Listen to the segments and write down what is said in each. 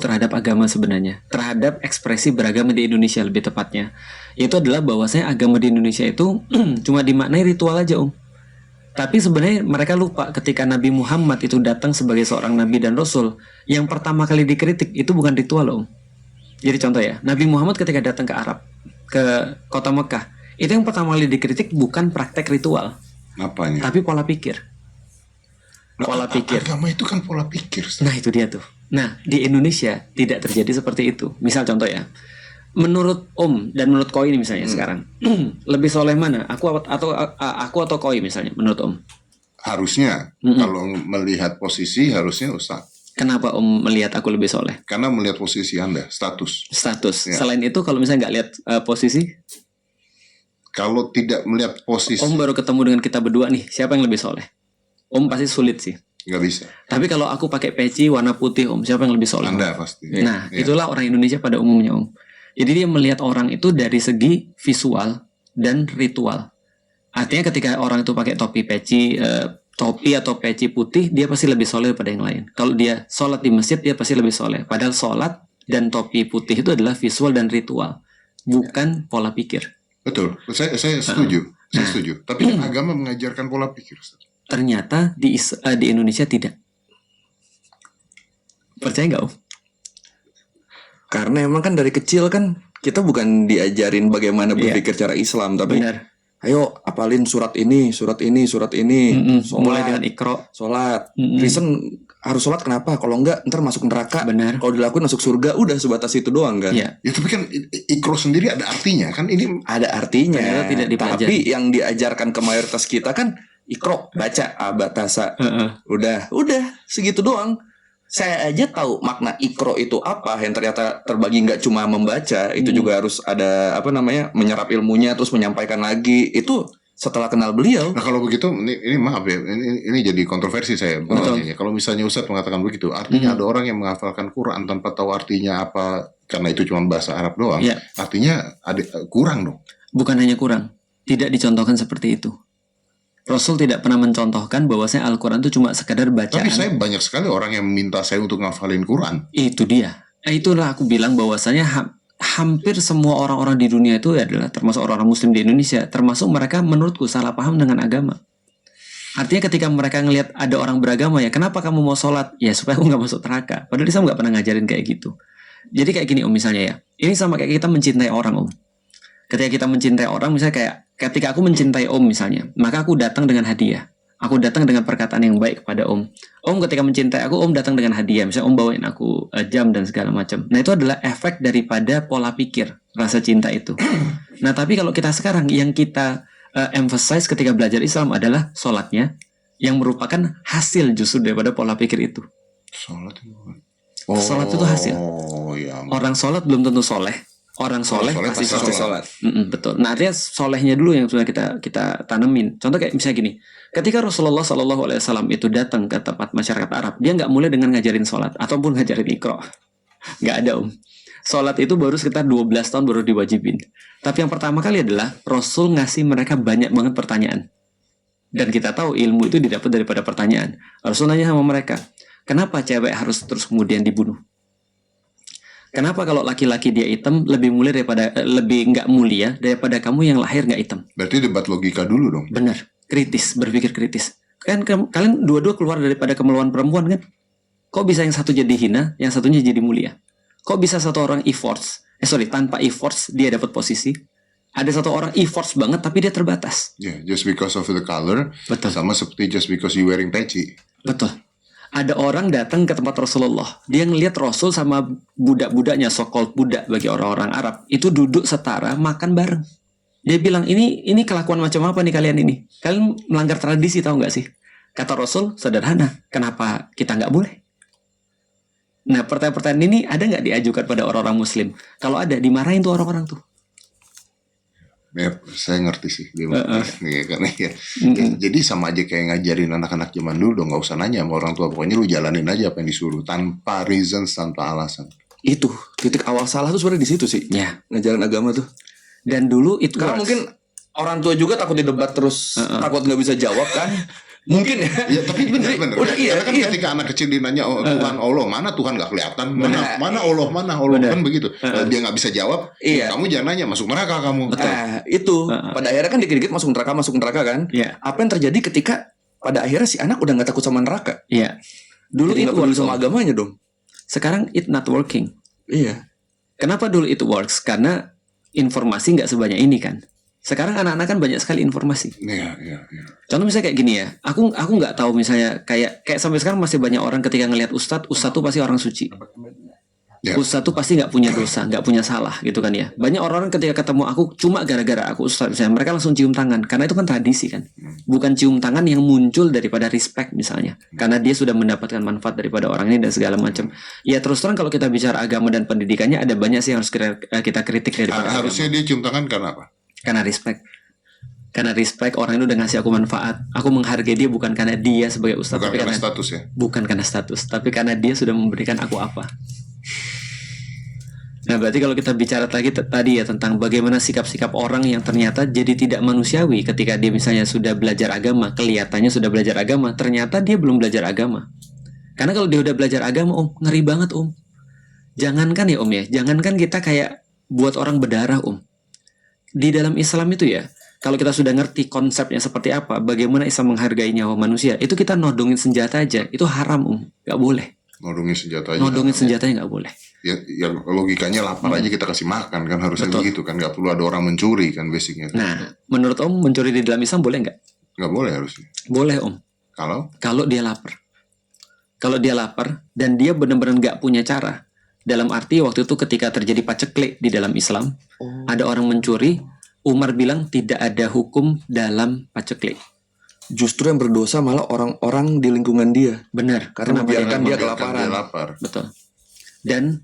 terhadap agama sebenarnya, terhadap ekspresi beragama di Indonesia lebih tepatnya. Itu adalah bahwasanya agama di Indonesia itu cuma dimaknai ritual aja, Om. Tapi sebenarnya mereka lupa ketika Nabi Muhammad itu datang sebagai seorang nabi dan rasul, yang pertama kali dikritik itu bukan ritual, Om. Jadi contoh ya, Nabi Muhammad ketika datang ke Arab, ke kota Mekah, itu yang pertama kali dikritik bukan praktek ritual, Apanya? tapi pola pikir. Pola pikir. Agama itu kan pola pikir. Nah itu dia tuh. Nah di Indonesia tidak terjadi seperti itu. Misal contoh ya, menurut Om dan menurut Koi ini misalnya sekarang, lebih soleh mana? Aku atau Koi misalnya menurut Om? Harusnya kalau melihat posisi harusnya Ustaz. Kenapa Om melihat aku lebih soleh? Karena melihat posisi Anda, status. Status. Ya. Selain itu kalau misalnya nggak lihat posisi, Kalau tidak melihat posisi Om baru ketemu dengan kita berdua nih, siapa yang lebih soleh? Om pasti sulit sih. nggak bisa. Tapi kalau aku pakai peci warna putih, Om, siapa yang lebih soleh? Anda pasti. Nah, Ya. itulah orang Indonesia pada umumnya, Om. Jadi dia melihat orang itu dari segi visual dan ritual. Artinya ketika orang itu pakai topi atau peci putih, dia pasti lebih soleh daripada yang lain. Kalau dia sholat di masjid, dia pasti lebih soleh. Padahal sholat dan topi putih itu adalah visual dan ritual, bukan pola pikir. Betul. Saya setuju. Saya setuju. Tapi kan agama mengajarkan pola pikir, Ustaz. Ternyata di Indonesia tidak. Percaya nggak, Om? Karena emang kan dari kecil kan kita bukan diajarin bagaimana berpikir cara Islam, tapi Benar. ayo apalin surat ini, surat ini, surat ini. Mulai dengan Iqra. Sholat. Reason harus sholat kenapa? Kalau enggak ntar masuk neraka. Benar. Kalau dilakuin masuk surga, udah sebatas itu doang kan. Iya. Ya tapi kan ikro sendiri ada artinya kan ini. Ada artinya. Ternyata tidak dipelajari. Tapi yang diajarkan ke mayoritas kita kan ikro, baca, abatasa. Udah segitu doang. Saya aja tahu makna ikro itu apa, yang ternyata terbagi nggak cuma membaca, itu juga harus ada menyerap ilmunya terus menyampaikan lagi. Itu setelah kenal beliau. Nah kalau begitu ini maaf ya, ini jadi kontroversi saya. Kalau misalnya Ustadz mengatakan begitu, artinya ada orang yang menghafalkan Quran tanpa tahu artinya apa, karena itu cuma bahasa Arab doang. Iya. Artinya ada kurang dong. Bukan hanya kurang, tidak dicontohkan seperti itu. Rasul tidak pernah mencontohkan bahwasanya Al-Quran itu cuma sekadar bacaan. Tapi saya banyak sekali orang yang meminta saya untuk ngafalin Quran. Itu dia. Itulah aku bilang bahwasanya hampir semua orang-orang di dunia itu adalah termasuk orang-orang Muslim di Indonesia, termasuk mereka menurutku salah paham dengan agama. Artinya ketika mereka ngelihat ada orang beragama, ya kenapa kamu mau sholat? Ya supaya aku nggak masuk neraka. Padahal Islam nggak pernah ngajarin kayak gitu. Jadi kayak gini Om misalnya ya. Ini sama kayak kita mencintai orang Om. Ketika kita mencintai orang, misalnya kayak ketika aku mencintai Om misalnya, maka aku datang dengan hadiah. Aku datang dengan perkataan yang baik kepada Om. Om ketika mencintai aku, Om datang dengan hadiah. Misalnya Om bawain aku jam dan segala macam. Nah itu adalah efek daripada pola pikir rasa cinta itu. Nah tapi kalau kita sekarang yang kita emphasize ketika belajar Islam adalah sholatnya, yang merupakan hasil justru daripada pola pikir itu. Sholat itu bukan. Sholat itu hasil. Ya. Orang sholat belum tentu soleh. Orang soleh pasti sholat. Betul. Nah artinya solehnya dulu yang sudah kita tanemin. Contoh kayak misalnya gini, ketika Rasulullah SAW itu datang ke tempat masyarakat Arab, dia nggak mulai dengan ngajarin sholat ataupun ngajarin Iqra. Nggak ada Om. Sholat itu baru sekitar 12 tahun baru diwajibin. Tapi yang pertama kali adalah Rasul ngasih mereka banyak banget pertanyaan. Dan kita tahu ilmu itu didapat daripada pertanyaan. Rasul nanya sama mereka, kenapa cewek harus terus kemudian dibunuh? Kenapa kalau laki-laki dia hitam lebih nggak mulia daripada kamu yang lahir nggak hitam? Berarti debat logika dulu dong. Benar, kritis, berpikir kritis. Kan kalian dua-dua keluar daripada kemeluan perempuan kan? Kok bisa yang satu jadi hina, yang satunya jadi mulia? Kok bisa satu orang tanpa efforts dia dapat posisi? Ada satu orang efforts banget tapi dia terbatas. Yeah, just because of the color. Betul. Sama seperti just because you wearing peci. Betul. Ada orang datang ke tempat Rasulullah. Dia ngelihat Rasul sama budak-budaknya, so-called budak bagi orang-orang Arab, itu duduk setara, makan bareng. Dia bilang, ini kelakuan macam apa nih kalian ini? Kalian melanggar tradisi, tahu nggak sih? Kata Rasul, sederhana. Kenapa kita nggak boleh? Nah, pertanyaan-pertanyaan ini ada nggak diajukan pada orang-orang Muslim? Kalau ada, dimarahin tuh orang-orang tuh. Ya, saya ngerti sih dia karena ya. Jadi sama aja kayak ngajarin anak-anak zaman dulu dong, nggak usah nanya sama orang tua, pokoknya lu jalanin aja apa yang disuruh tanpa reasons, tanpa alasan. Itu titik awal salah tuh sebenarnya di situ sih. Ya. Ngajarin agama tuh. Dan dulu itu Karena mungkin orang tua juga takut didebat terus, takut nggak bisa jawab kan. Mungkin ya. Ya tapi benar. Udah, iya, Karena kan iya. ketika anak kecil dinanya Tuhan Allah, mana Tuhan nggak kelihatan, mana Allah kan begitu. Dia nggak bisa jawab. Iya. Kamu jangan nanya masuk neraka kamu. Nah, itu pada akhirnya kan dikit-dikit masuk neraka kan. Iya. Apa yang terjadi ketika pada akhirnya si anak udah nggak takut sama neraka? Iya. Dulu Jadi itu nggak peduli works, sama agamanya dong. sekarang it not working. Iya. Kenapa dulu itu works? Karena informasi nggak sebanyak ini kan. Sekarang anak-anak kan banyak sekali informasi. Iya. Contoh misalnya kayak gini ya, aku nggak tahu misalnya kayak sampai sekarang masih banyak orang ketika ngelihat ustadz tuh pasti orang suci. Ya. Ustadz tuh pasti nggak punya dosa, nggak punya salah gitu kan ya. Banyak orang-orang ketika ketemu aku cuma gara-gara aku ustadz misalnya, mereka langsung cium tangan karena itu kan tradisi kan. Bukan cium tangan yang muncul daripada respect misalnya, karena dia sudah mendapatkan manfaat daripada orang ini dan segala macam. Ya terus terang kalau kita bicara agama dan pendidikannya ada banyak sih yang harus kita kritik daripada Harusnya dia cium tangan karena apa? karena respect. Karena respect, orang itu udah ngasih aku manfaat. Aku menghargai dia bukan karena dia sebagai ustadz, Bukan tapi karena karena status ya. bukan karena status, tapi karena dia sudah memberikan aku apa. Nah, berarti kalau kita bicara lagi tadi ya tentang bagaimana sikap-sikap orang yang ternyata jadi tidak manusiawi ketika dia misalnya sudah belajar agama, kelihatannya sudah belajar agama, ternyata dia belum belajar agama. Karena kalau dia udah belajar agama, Om, ngeri banget, Om. Jangankan ya, Om ya, jangankan kita kayak buat orang berdarah, Om. Di dalam Islam itu ya, kalau kita sudah ngerti konsepnya seperti apa, bagaimana Islam menghargai nyawa manusia, itu kita nodongin senjata aja, itu haram, Om. Gak boleh. Nodongin senjatanya. Nodongin senjatanya gak boleh. Ya logikanya lapar aja kita kasih makan kan harusnya Betul. begitu kan, nggak perlu ada orang mencuri kan basicnya. Nah, menurut Om mencuri di dalam Islam boleh nggak? Nggak boleh harusnya. Boleh, Om. Kalau dia lapar. Kalau dia lapar dan dia benar-benar nggak punya cara. Dalam arti waktu itu ketika terjadi paceklik di dalam Islam, ada orang mencuri, Umar bilang tidak ada hukum dalam paceklik. Justru yang berdosa malah orang-orang di lingkungan dia. Benar, Karena membiarkan dia Membiarkan kelaparan. dia lapar. betul. Dan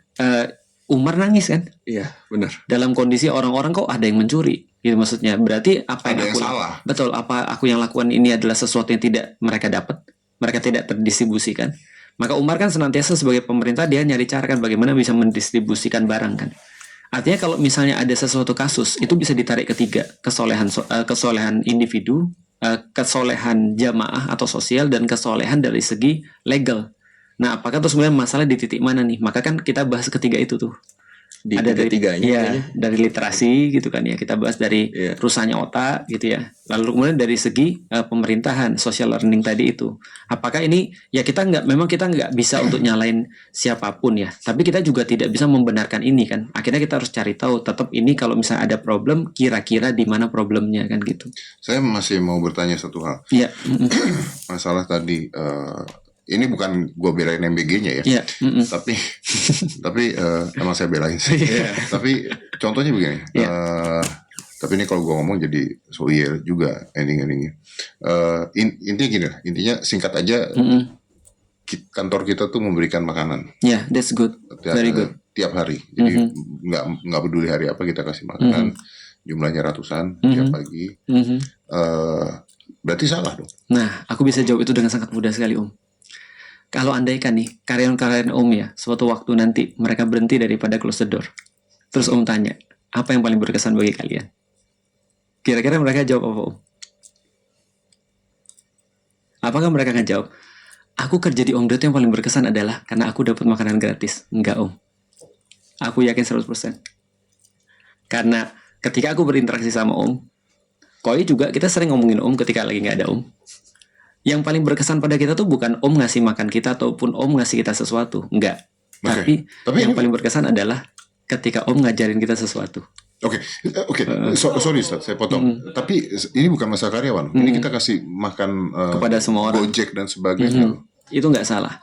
Umar nangis kan? Iya, benar. Dalam kondisi orang-orang kok ada yang mencuri. Gitu maksudnya. Berarti apa Ada yang yang aku salah. Betul, apa aku yang lakukan ini adalah sesuatu yang tidak mereka dapat, mereka tidak terdistribusikan. Maka Umar kan senantiasa sebagai pemerintah dia nyari cara kan bagaimana bisa mendistribusikan barang kan. Artinya kalau misalnya ada sesuatu kasus itu bisa ditarik ketiga, kesolehan individu, kesolehan jamaah atau sosial dan kesolehan dari segi legal. Nah, apakah terus kemudian masalah di titik mana nih? Maka kan kita bahas ketiga itu tuh. Di Ada dari tiganya. ya, dari literasi gitu kan ya. Kita bahas dari Iya. rusaknya otak gitu ya. Lalu kemudian dari segi pemerintahan, social learning tadi itu. Apakah ini ya memang kita nggak bisa untuk nyalain siapapun ya. Tapi kita juga tidak bisa membenarkan ini kan. Akhirnya kita harus cari tahu tetap ini kalau misalnya ada problem kira-kira di mana problemnya kan gitu. Saya masih mau bertanya satu hal. Iya. Masalah tadi ini bukan gue belain MBG-nya ya. Iya. Tapi emang saya belain sih. Tapi contohnya begini. Tapi ini kalau gue ngomong jadi so iya juga ending-endingnya. Intinya gini lah. Intinya singkat aja. Kantor kita tuh memberikan makanan. Yeah, that's good. Very good. Tiap hari. Jadi nggak peduli hari apa kita kasih makanan. Jumlahnya ratusan tiap pagi. Berarti salah dong. Nah, aku bisa jawab itu dengan sangat mudah sekali, Om. Kalau andaikan nih, karyawan-karyawan Om ya, suatu waktu nanti mereka berhenti daripada close the door. Terus Om tanya, apa yang paling berkesan bagi kalian? Kira-kira mereka jawab apa, Om? Apakah mereka akan jawab, aku kerja di Om Dot yang paling berkesan adalah karena aku dapat makanan gratis? Enggak, Om. Aku yakin 100%. Karena ketika aku berinteraksi sama Om, Koi juga kita sering ngomongin Om ketika lagi nggak ada Om. Yang paling berkesan pada kita tuh bukan Om ngasih makan kita ataupun Om ngasih kita sesuatu, enggak. Oke. Tapi yang paling berkesan adalah ketika Om ngajarin kita sesuatu. Oke. Sorry Ustaz, saya potong. Tapi ini bukan masalah karyawan. Ini kita kasih makan Kepada semua orang. Gojek dan sebagainya. Itu nggak salah.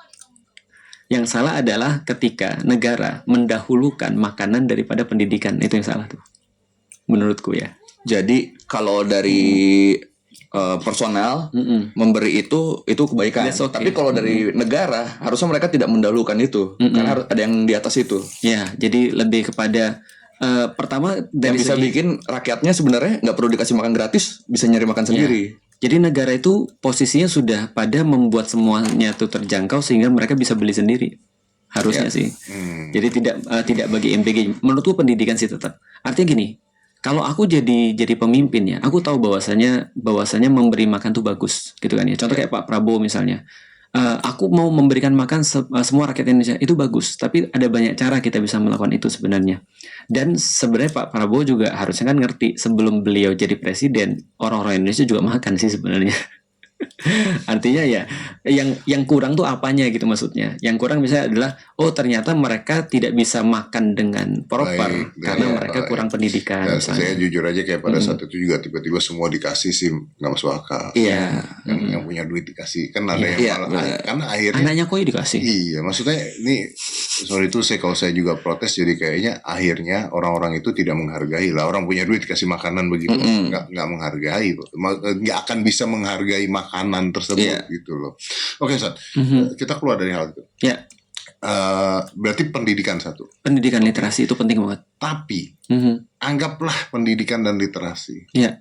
Yang salah adalah ketika negara mendahulukan makanan daripada pendidikan. Itu yang salah tuh, menurutku ya. Jadi kalau dari personal memberi itu kebaikan. That's okay. Tapi kalau dari negara harusnya mereka tidak mendahulukan itu karena harus ada yang di atas itu. Ya, jadi lebih kepada pertama dari Yang bisa segi, bikin rakyatnya sebenarnya nggak perlu dikasih makan gratis, bisa nyari makan sendiri. jadi negara itu posisinya sudah pada membuat semuanya itu terjangkau sehingga mereka bisa beli sendiri. Harusnya sih. Jadi tidak bagi MPG. Menurutku pendidikan sih tetap. Artinya gini, Kalau aku jadi pemimpin ya, aku tahu bahwasanya memberi makan tuh bagus, gitu kan ya. Contoh kayak Pak Prabowo misalnya. Aku mau memberikan makan semua rakyat Indonesia itu bagus, tapi ada banyak cara kita bisa melakukan itu sebenarnya. Dan sebenarnya Pak Prabowo juga harusnya kan ngerti sebelum beliau jadi presiden, orang-orang Indonesia juga makan sih sebenarnya. Artinya ya yang kurang tuh apanya gitu maksudnya. Yang kurang misalnya adalah ternyata mereka tidak bisa makan dengan proper Baik, karena ya, mereka baik. kurang pendidikan. Dan misalnya. saya jujur aja kayak pada saat itu juga tiba-tiba semua dikasih sih nggak masuk akal. Iya. Yang punya duit dikasih kan ada yang Iya, malah benar. karena akhirnya Anaknya kok dikasih. iya maksudnya ini sorry itu kalau saya juga protes jadi kayaknya akhirnya orang-orang itu tidak menghargai lah orang punya duit dikasih makanan begitu nggak menghargai nggak akan bisa menghargai makanan tersebut Iya. gitu loh. Oke Sat, kita keluar dari hal itu. Ya, Berarti pendidikan satu. pendidikan literasi itu penting banget. Tapi Mhm. anggaplah pendidikan dan literasi. Ya,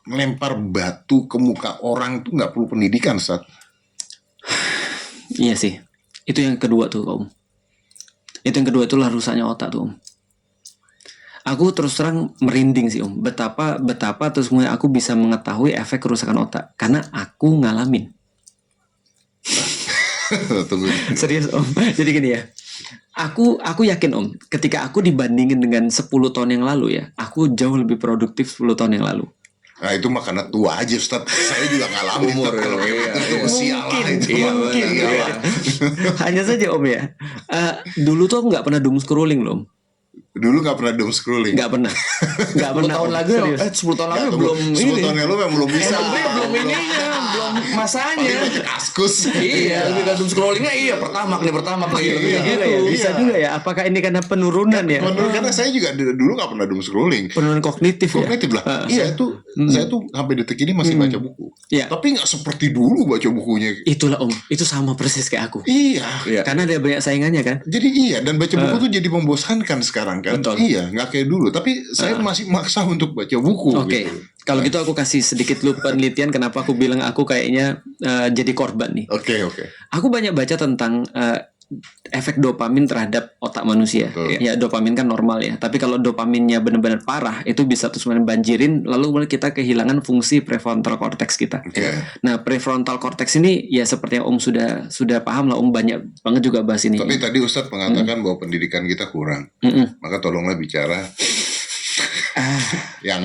Ngelempar batu ke muka orang tuh nggak perlu pendidikan, Sat. iya sih. Itu yang kedua tuh, Om. Itu yang kedua itulah rusaknya otak tuh, Om. Aku terus terang merinding sih, Om. Betapa terus kemudian aku bisa mengetahui efek kerusakan otak karena aku ngalamin. Tunggu. Serius, Om. Jadi gini ya. Aku yakin, Om, ketika aku dibandingin dengan 10 tahun yang lalu ya, aku jauh lebih produktif 10 tahun yang lalu. Nah itu mah karena tua aja Ustaz. Saya juga ngalamin Umur, kalau iya, kayak gitu iya. sialan itu. Iya, Mungkin, benar, iya. iya. Hanya saja, Om ya. Dulu tuh aku nggak pernah doom scrolling loh, Om. Dulu nggak pernah doom scrolling. Nggak pernah. Nggak 10 pernah. tahun Om. lalu Serius. 10 tahun lalu Nggak, belum 10 ini. tahun yang lalu memang belum bisa. Belum ininya, belum masanya. Paling baca kaskus. Iya, lebih ke doom scrollingnya pertama nih lebih Iya gitu. juga ya, bisa Iya. juga ya. Apakah ini karena penurunan ya? Menurut karena saya juga dulu nggak pernah doom scrolling. Penurunan kognitif ya? Kognitif lah. Saya tuh sampai detik ini masih baca buku. Iya. Tapi nggak seperti dulu baca bukunya. Itulah, Om. Itu sama persis kayak aku. Iya. Iya. Karena ada banyak saingannya kan? Jadi iya dan baca buku tuh jadi membosankan sekarang kan. Betul. Iya, nggak kayak dulu. Tapi saya masih maksa untuk baca buku. Oke. Gitu. Kalau gitu aku kasih sedikit lu penelitian kenapa aku bilang aku kayaknya jadi korban nih. Oke. Aku banyak baca tentang efek dopamin terhadap otak manusia. Betul. Ya dopamin kan normal ya. Tapi kalau dopaminnya benar-benar parah itu bisa terus banjirin lalu mulai kita kehilangan fungsi prefrontal cortex kita. Oke. Nah prefrontal cortex ini ya seperti yang Om sudah paham lah, Om banyak banget juga bahas ini. Tapi tadi Ustadz mengatakan bahwa pendidikan kita kurang. Mm-mm. Maka tolonglah bicara yang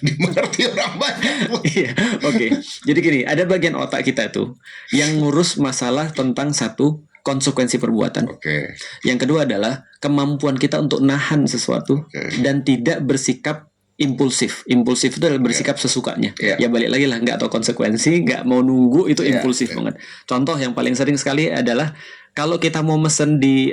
dimengerti orang banyak. Iya, oke. Jadi gini, ada bagian otak kita tuh yang ngurus masalah tentang satu konsekuensi perbuatan. Oke. Yang kedua adalah kemampuan kita untuk nahan sesuatu Oke. dan tidak bersikap impulsif. Impulsif itu adalah bersikap sesukanya. Iya. Ya balik lagi lah, nggak tahu konsekuensi, nggak mau nunggu, itu Iya, impulsif iya. banget. Contoh yang paling sering sekali adalah kalau kita mau mesen di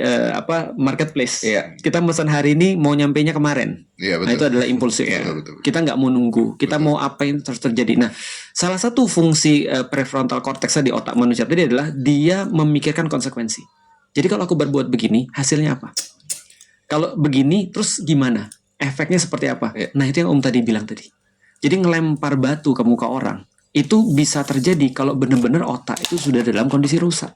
marketplace, Iya. kita mesen hari ini mau nyampainya kemarin. Iya Nah itu betul. adalah impulsif. Betul. Kita nggak mau nunggu, kita mau apa yang terus terjadi. Nah, salah satu fungsi prefrontal cortex di otak manusia tadi adalah dia memikirkan konsekuensi. Jadi kalau aku berbuat begini, hasilnya apa? Kalau begini, terus gimana? Efeknya seperti apa? Iya. Nah itu yang Om tadi bilang tadi. Jadi ngelempar batu ke muka orang itu bisa terjadi kalau benar-benar otak itu sudah dalam kondisi rusak.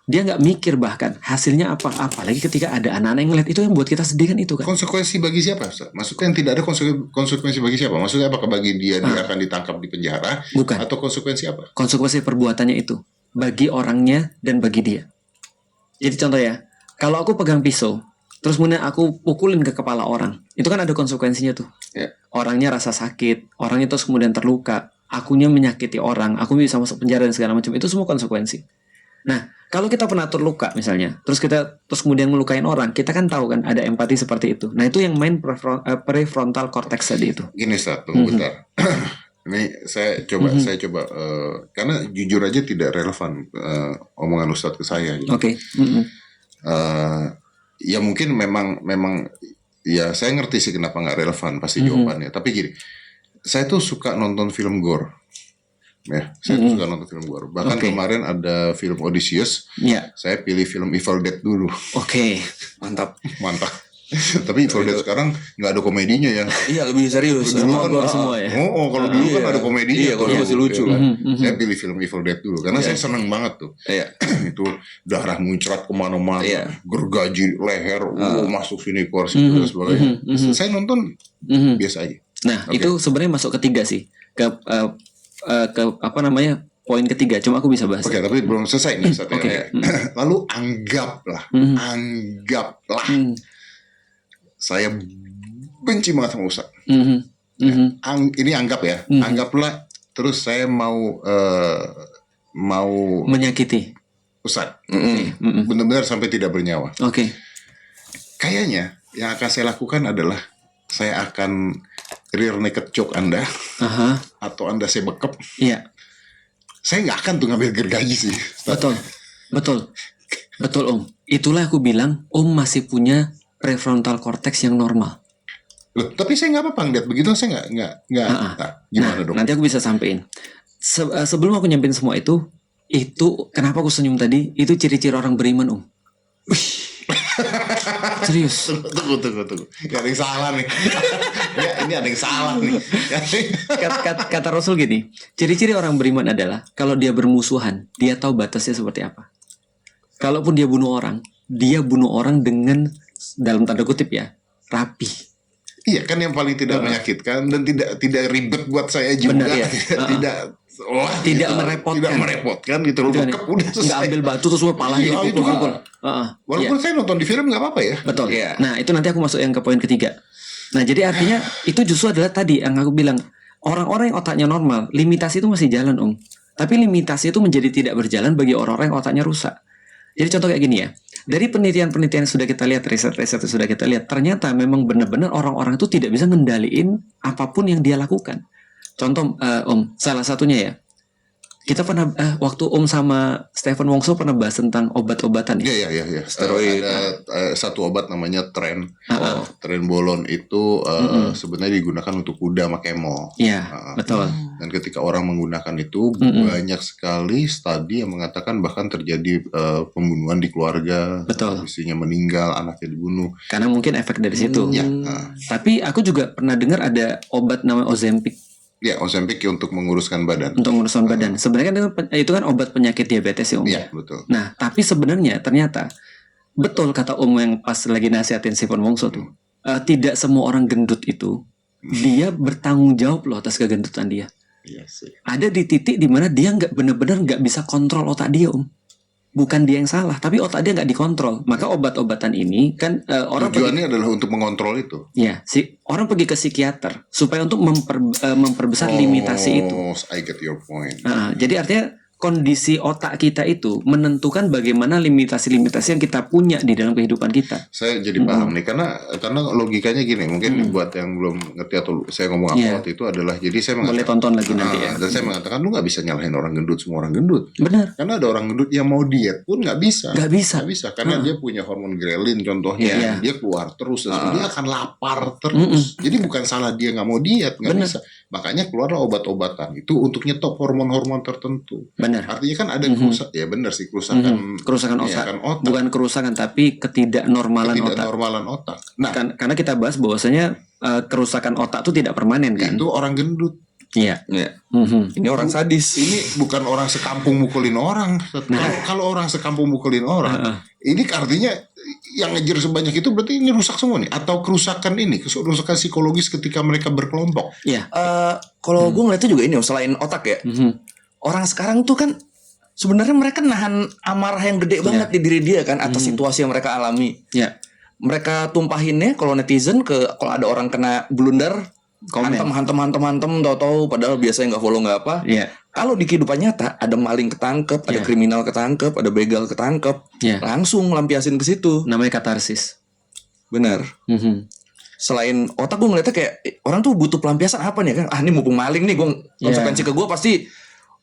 Dia nggak mikir bahkan hasilnya apa, apalagi ketika ada anak-anak yang ngeliat itu yang buat kita sedih kan itu kan. Konsekuensi bagi siapa, Ustaz? Maksudnya yang tidak ada konsekuensi bagi siapa? Maksudnya apakah bagi dia akan ditangkap di penjara Bukan. atau konsekuensi apa? Konsekuensi perbuatannya itu bagi orangnya dan bagi dia. Jadi contoh ya, kalau aku pegang pisau, terus kemudian aku pukulin ke kepala orang, itu kan ada konsekuensinya tuh. Ya. Orangnya rasa sakit, orangnya terus kemudian terluka, akunya menyakiti orang, aku bisa masuk penjara dan segala macam, itu semua konsekuensi. Nah, kalau kita pernah terluka misalnya, terus kemudian melukain orang, kita kan tahu kan ada empati seperti itu. Nah, itu yang main prefrontal cortex tadi itu. Gini, Ustaz, tunggu bentar. Ini saya coba karena jujur aja tidak relevan omongan Ustadz ke saya. Gitu. Oke. Ya mungkin memang ya saya ngerti sih kenapa nggak relevan pasti jawabannya. Tapi gini, saya tuh suka nonton film gore. Ya, saya tuh suka nonton film gore. Bahkan Oke. kemarin ada film Odysseus. Ya. Saya pilih film Evil Dead dulu. Oke. Mantap. Mantap. Tapi Evil Dead sekarang nggak ada komedinya ya. Iya, lebih serius. Dulu kan gore semua ya. kalau dulu kan ada komedinya. Iya, kalau masih lucu kan. kan. Saya pilih film Evil Dead dulu karena saya seneng banget tuh. Iya. Itu darah muncrat kemana-mana, Iya. gergaji leher, masuk sini keluar situ dan sebagainya. Saya nonton biasa aja. Nah, itu sebenarnya masuk ketiga sih. Ke apa namanya? Poin ketiga. Cuma aku bisa bahas. Oke, tapi belum selesai nih satu Oke. ya. Lalu anggaplah saya benci banget sama Ustadz. Ini anggap ya, anggaplah terus saya mau Menyakiti. Ustadz, benar-benar sampai tidak bernyawa. Oke. Kayaknya yang akan saya lakukan adalah saya akan rear naked choke Anda Aha. atau Anda saya bekap. Iya. Saya nggak akan tuh ngambil gergaji sih. Betul, Om. Itulah aku bilang Om masih punya prefrontal cortex yang normal. Loh, tapi saya nggak apa-apa ngeliat begitu, saya nggak. Nah, gimana dong? Nanti aku bisa sampein. Sebelum aku nyampein semua itu kenapa aku senyum tadi? Itu ciri-ciri orang beriman, Om. Serius. Tunggu. Gak ada yang salah nih. Ya, ini ada yang salah nih. Kata Rasul gini, ciri-ciri orang beriman adalah kalau dia bermusuhan, dia tahu batasnya seperti apa. Kalaupun dia bunuh orang dengan dalam tanda kutip ya, rapi. Iya kan, yang paling tidak menyakitkan dan tidak ribet buat saya juga. Benar, ya. Tidak merepotkan gitu loh. Nggak ambil batu terus palanya dipukul. Walaupun saya nonton di film nggak apa-apa ya. Betul. Nah, itu nanti aku masuk yang ke poin ketiga. Nah, jadi artinya itu justru adalah tadi yang aku bilang, orang-orang yang otaknya normal, limitasi itu masih jalan, Om. Tapi limitasi itu menjadi tidak berjalan bagi orang-orang yang otaknya rusak. Jadi contoh kayak gini ya. Dari penelitian-penelitian yang sudah kita lihat, riset-riset yang sudah kita lihat, ternyata memang benar-benar orang-orang itu tidak bisa ngendaliin apapun yang dia lakukan. Contoh, Om, salah satunya ya, kita pernah waktu Om sama Stephen Wongso pernah bahas tentang obat-obatan ya. Iya. Steroid. Ada satu obat namanya Trenbolone itu sebenarnya digunakan untuk kuda sama camel. Iya, betul. Dan ketika orang menggunakan itu banyak sekali studi yang mengatakan bahkan terjadi pembunuhan di keluarga. Betul. Istrinya meninggal, anaknya dibunuh. Karena mungkin efek dari situ. Tapi aku juga pernah dengar ada obat namanya Ozempic. Ya, Ozempic untuk menguruskan badan. Untuk menguruskan badan. Sebenarnya kan itu kan obat penyakit diabetes ya, Om. Iya, betul. Nah, tapi sebenarnya ternyata betul kata Om yang pas lagi nasihatin Stephen Wongso tuh. Tidak semua orang gendut itu dia bertanggung jawab loh atas kegendutan dia. Iya sih. Ada di titik dimana dia nggak benar-benar nggak bisa kontrol otak dia, Om. Bukan dia yang salah, tapi otak dia nggak dikontrol. Maka obat-obatan ini kan orang tujuannya adalah untuk mengontrol itu. Ya, orang pergi ke psikiater supaya untuk memperbesar limitasi itu. I get your point. Jadi artinya kondisi otak kita itu menentukan bagaimana limitasi-limitasi yang kita punya di dalam kehidupan kita. Saya jadi paham nih, karena logikanya gini, mungkin buat yang belum ngerti atau saya ngomong apa waktu itu adalah, jadi saya mengatakan, boleh tonton lagi nanti ya. Dan saya mengatakan lu nggak bisa nyalahin orang gendut, semua orang gendut. Benar. Karena ada orang gendut yang mau diet pun nggak bisa. Nggak bisa. Karena dia punya hormon grelin contohnya, dia keluar terus, dan dia akan lapar terus. Jadi bukan salah dia nggak mau diet, nggak bisa. Makanya keluarlah obat-obatan itu untuk nyetop hormon-hormon tertentu. Benar. Artinya kan ada kerusakan, ya benar sih, kerusakan otak. Bukan kerusakan tapi ketidaknormalan otak. Nah, karena kita bahas bahwasanya kerusakan otak itu tidak permanen kan. Itu orang gendut. Iya. Ini orang sadis. Ini bukan orang sekampung mukulin orang. Kalau orang sekampung mukulin orang, ini artinya yang ngejar sebanyak itu berarti ini rusak semua nih, atau kerusakan psikologis ketika mereka berkelompok. Iya. Kalau gue ngeliatnya juga ini, selain otak ya, orang sekarang tuh kan sebenarnya mereka nahan amarah yang gede banget di diri dia kan atas situasi yang mereka alami. Iya. Mereka tumpahinnya kalau netizen kalau ada orang kena blunder, hantem, tahu-tahu padahal biasanya nggak follow nggak apa. Iya. Kalau di kehidupan nyata ada maling ketangkep, ada kriminal ketangkep, ada begal ketangkep, langsung lampiasin ke situ. Namanya katarsis. Benar. Selain otak, gue ngeliatnya kayak orang tuh butuh pelampiasan apa nih kan? Ini mumpung maling nih, gue konsekuensi ke gue pasti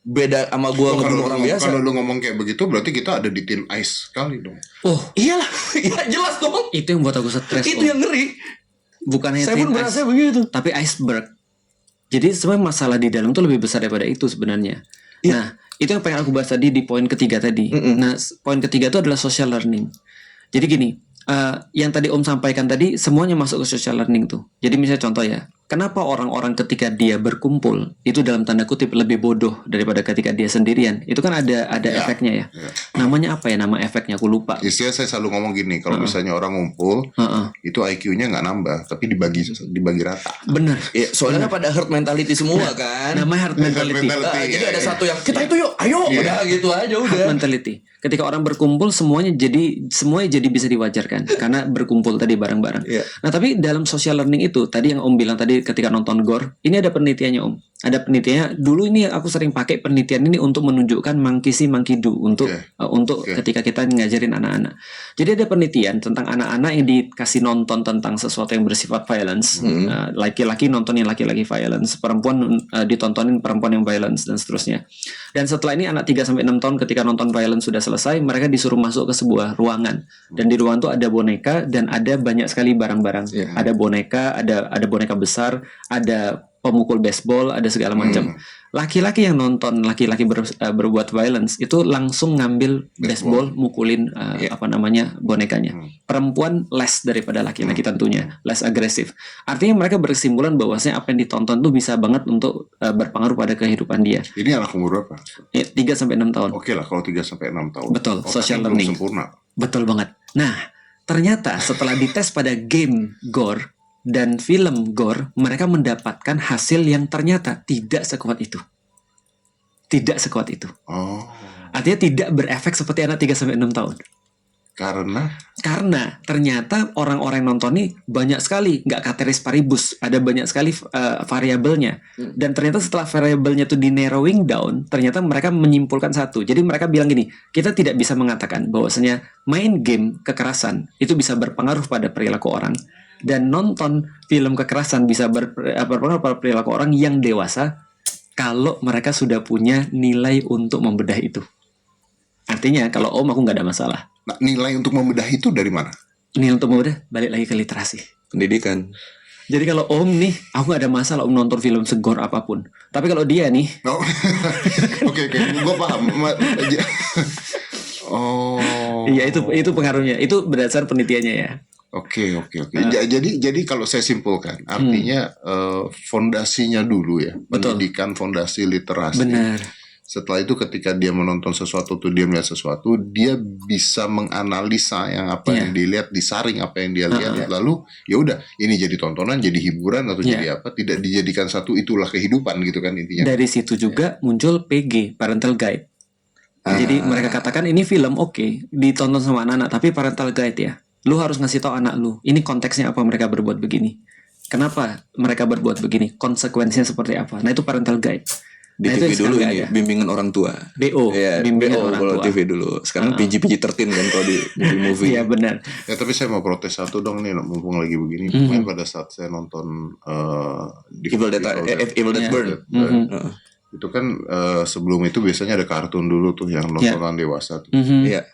beda sama gue ngebunuh orang biasa. Kalau lu ngomong kayak begitu berarti kita ada di tim ice kali dong. Oh iyalah, iya jelas dong. Itu yang buat aku stres. Itu yang ngeri. Bukan hanya saya pun merasa begitu. Tapi iceberg. Jadi sebenarnya masalah di dalam tuh lebih besar daripada itu sebenarnya. Nah, itu yang pengen aku bahas tadi di poin ketiga tadi. Nah, poin ketiga itu adalah social learning. Jadi gini, Yang tadi Om sampaikan tadi semuanya masuk ke social learning tuh. Jadi misalnya contoh ya, kenapa orang-orang ketika dia berkumpul itu dalam tanda kutip lebih bodoh daripada ketika dia sendirian? Itu kan ada efeknya ya. Namanya apa ya nama efeknya? Aku lupa. Istilah saya selalu ngomong gini, kalau misalnya orang ngumpul, itu IQ-nya nggak nambah, tapi dibagi rata. Bener. Ya, soalnya kan pada herd mentality semua kan. Namanya herd mentality. Jadi ada satu yang kita itu yuk, ayo, udah gitu aja udah. Herd mentality. Ketika orang berkumpul semuanya jadi bisa diwajarkan karena berkumpul tadi bareng-bareng. Nah, tapi dalam social learning itu tadi yang Om bilang tadi ketika nonton gore, ini ada penelitiannya Om. Ada penelitiannya. Dulu ini aku sering pakai penelitian ini untuk menunjukkan monkey see monkey do untuk ketika kita ngajarin anak-anak. Jadi ada penelitian tentang anak-anak yang dikasih nonton tentang sesuatu yang bersifat violence. Laki-laki nontonin laki-laki violence, perempuan ditontonin perempuan yang violence dan seterusnya. Dan setelah ini anak 3 sampai 6 tahun ketika nonton violence sudah selesai, mereka disuruh masuk ke sebuah ruangan. Dan di ruangan itu ada boneka dan ada banyak sekali barang-barang. Ada boneka, ada boneka besar, ada pemukul baseball, ada segala macam. Laki-laki yang nonton laki-laki berbuat violence itu langsung ngambil baseball, mukulin bonekanya. Perempuan less daripada laki-laki tentunya, less agresif. Artinya mereka berkesimpulan bahwasanya apa yang ditonton tuh bisa banget untuk berpengaruh pada kehidupan dia. Ini anak umur berapa? 3 sampai 6 tahun. Oke lah kalau 3 sampai 6 tahun. Betul, social learning. Belum sempurna. Betul banget. Nah, ternyata setelah dites pada game gore dan film gore, mereka mendapatkan hasil yang ternyata tidak sekuat itu. Tidak sekuat itu. Artinya tidak berefek seperti anak 3 sampai 6 tahun. Karena ternyata orang-orang yang nonton ini banyak sekali, nggak ceteris paribus, ada banyak sekali variabelnya. Dan ternyata setelah variabelnya itu di narrowing down, ternyata mereka menyimpulkan satu. Jadi mereka bilang gini, kita tidak bisa mengatakan bahwasanya main game kekerasan itu bisa berpengaruh pada perilaku orang, dan nonton film kekerasan bisa berpengaruh pada perilaku orang yang dewasa kalau mereka sudah punya nilai untuk membedah itu. Artinya kalau Om aku nggak ada masalah. Nah, nilai untuk membedah itu dari mana? Nilai untuk membedah balik lagi ke literasi, Pendidikan. Jadi kalau Om nih, aku nggak ada masalah Om nonton film segor apapun. Tapi kalau dia nih, Oke, gue paham. Iya itu pengaruhnya. Itu berdasar penelitiannya ya. Oke. Jadi kalau saya simpulkan, artinya fondasinya dulu ya, pendidikan, fondasi literasi. Benar. Setelah itu ketika dia menonton sesuatu tuh, dia melihat sesuatu, dia bisa menganalisa yang apa yang dilihat, disaring apa yang dia lihat, lalu ya udah ini jadi tontonan, jadi hiburan atau jadi apa, tidak dijadikan satu itulah kehidupan gitu kan intinya. Dari situ juga muncul PG, parental guide. Jadi mereka katakan ini film oke, ditonton sama anak-anak, tapi parental guide ya. Lu harus ngasih tahu anak lu, ini konteksnya apa mereka berbuat begini. Kenapa mereka berbuat begini? Konsekuensinya seperti apa? Nah itu parental guide. Di TV dulu ini bimbingan orang tua. BO, bimbingan orang tua. TV dulu. Sekarang PG-13 kan kalau di movie. Iya benar. Ya tapi saya mau protes satu dong nih, mumpung lagi begini. Kemarin pada saat saya nonton Evil Dead Burn. Itu kan sebelum itu biasanya ada kartun dulu tuh yang nontonan dewasa tuh. Iya.